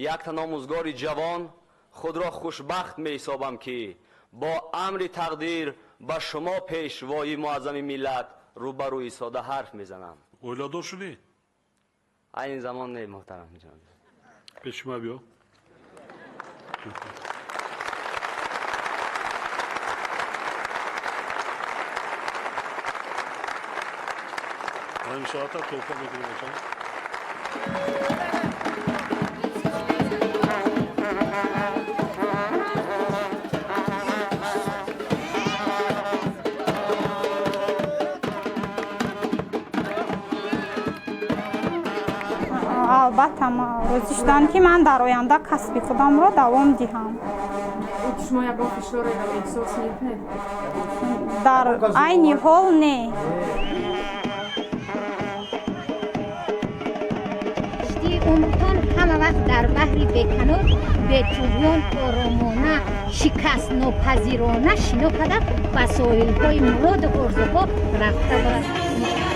یک تن آموزگار جوان خود را خوشبخت می حسابم که با امر تقدیر به شما پیشوای معظم ملت روبروی ساده حرف میزنم. اویلادور شدی؟ این زمان نه محترم جان. پیش ما بیا. همیشه آتا توپا میگیری باشم. البته روزشتان که من در آینده کسب خودم را دوام دهم. شما یک بار فشاری را احساس میکنید؟ در عین حال نه. کشتی عمرتان همه وقت در بحری بیکنار به طوفان آرامانه شکست ناپذیرانه شنا کرده به ساحل‌های مراد ارزقا رفته برد.